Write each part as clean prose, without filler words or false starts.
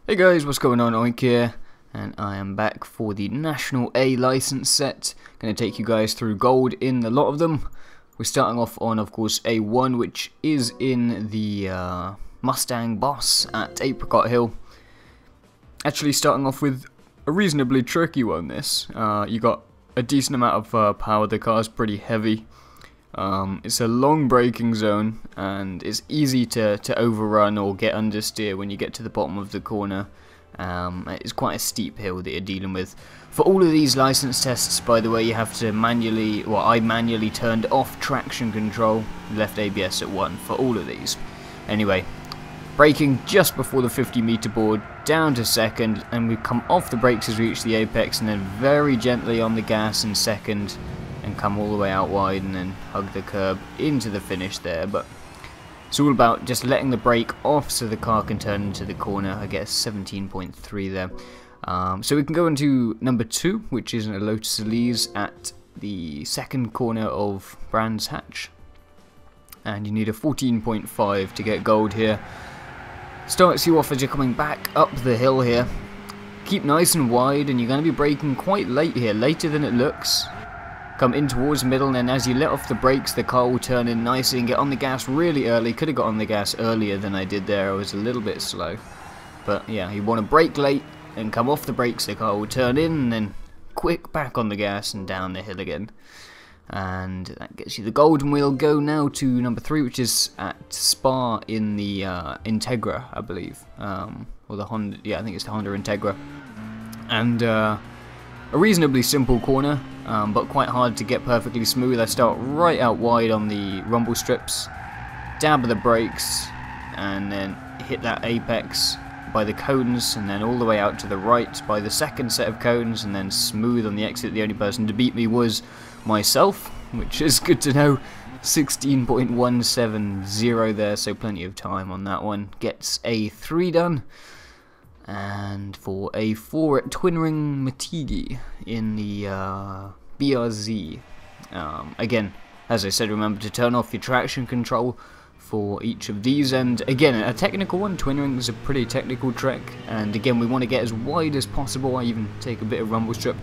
Hey guys, what's going on? Oink here, and I am back for the National A license set. Going to take you guys through gold in a lot of them. We're starting off on, of course, A1, which is in the Mustang Boss at Apricot Hill. Actually starting off with a reasonably tricky one, this. You got a decent amount of power, the car's pretty heavy. It's a long braking zone and it's easy to overrun or get understeer when you get to the bottom of the corner. It's quite a steep hill that you're dealing with. For all of these license tests, by the way, you have to manually, well, I manually turned off traction control, left ABS at 1 for all of these. Anyway, braking just before the 50-meter board, down to second, and we come off the brakes as we reach the apex, and then very gently on the gas in second, and come all the way out wide and then hug the curb into the finish there. But it's all about just letting the brake off so the car can turn into the corner. I guess 17.3 there. So we can go into number 2, which is a Lotus Elise at the second corner of Brands Hatch, and you need a 14.5 to get gold here. Starts you off as you're coming back up the hill here. Keep nice and wide, and you're going to be braking quite late here, later than it looks. Come in towards the middle, and then as you let off the brakes, the car will turn in nicely and get on the gas really early. Could have got on the gas earlier than I did there. I was a little bit slow. But yeah, you want to brake late and come off the brakes, the car will turn in, and then quick back on the gas and down the hill again. And that gets you the gold, and we'll go now to number 3, which is at Spa in the Integra, I believe. Or the Honda, yeah, I think it's the Honda Integra. And a reasonably simple corner, but quite hard to get perfectly smooth. I start right out wide on the rumble strips, dab the brakes, and then hit that apex by the cones, and then all the way out to the right by the second set of cones, and then smooth on the exit. The only person to beat me was myself, which is good to know. 16.170 there, so plenty of time on that one. Gets A3 done. And for A4 at Twin Ring Matigi in the BRZ. Again, as I said, remember to turn off your traction control for each of these. And again, a technical one. Twin Ring is a pretty technical track. And again, we want to get as wide as possible. I even take a bit of rumble strip.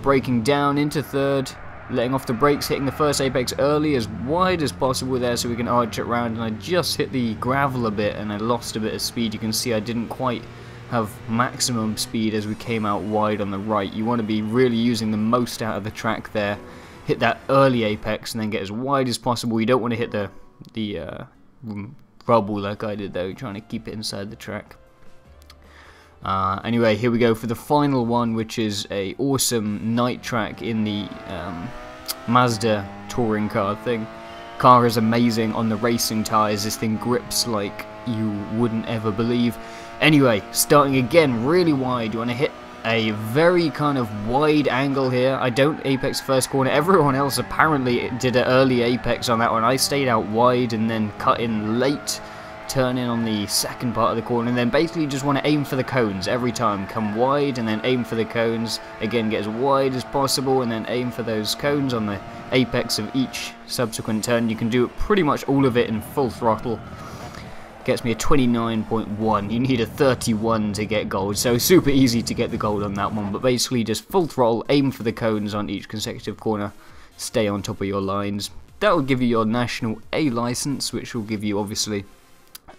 Braking down into third. Letting off the brakes, hitting the first apex early, as wide as possible there so we can arch it round. And I just hit the gravel a bit and I lost a bit of speed. You can see I didn't quite have maximum speed as we came out wide on the right. You want to be really using the most out of the track there. Hit that early apex and then get as wide as possible. You don't want to hit the rubble like I did though. You're trying to keep it inside the track. Anyway, here we go for the final one, which is a awesome night track in the Mazda touring car thing. Car is amazing on the racing tyres. This thing grips like you wouldn't ever believe. Anyway, starting again really wide. You want to hit a very kind of wide angle here. I don't apex first corner. Everyone else apparently did an early apex on that one. I stayed out wide and then cut in late. Turn in on the second part of the corner, and then basically just want to aim for the cones every time. Come wide and then aim for the cones. Again, get as wide as possible and then aim for those cones on the apex of each subsequent turn. You can do it pretty much all of it in full throttle. Gets me a 29.1. You need a 31 to get gold, so super easy to get the gold on that one. But basically just full throttle, aim for the cones on each consecutive corner, stay on top of your lines. That will give you your National A license, which will give you obviously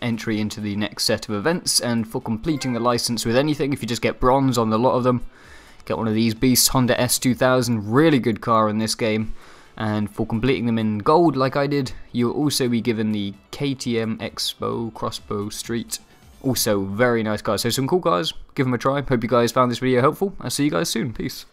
entry into the next set of events. And for completing the license with anything, if you just get bronze on a lot of them, get one of these beasts. Honda S2000, really good car in this game. And for completing them in gold like I did, you'll also be given the KTM Expo Crossbow Street. Also very nice cars. So some cool cars, give them a try. Hope you guys found this video helpful. I'll see you guys soon. Peace.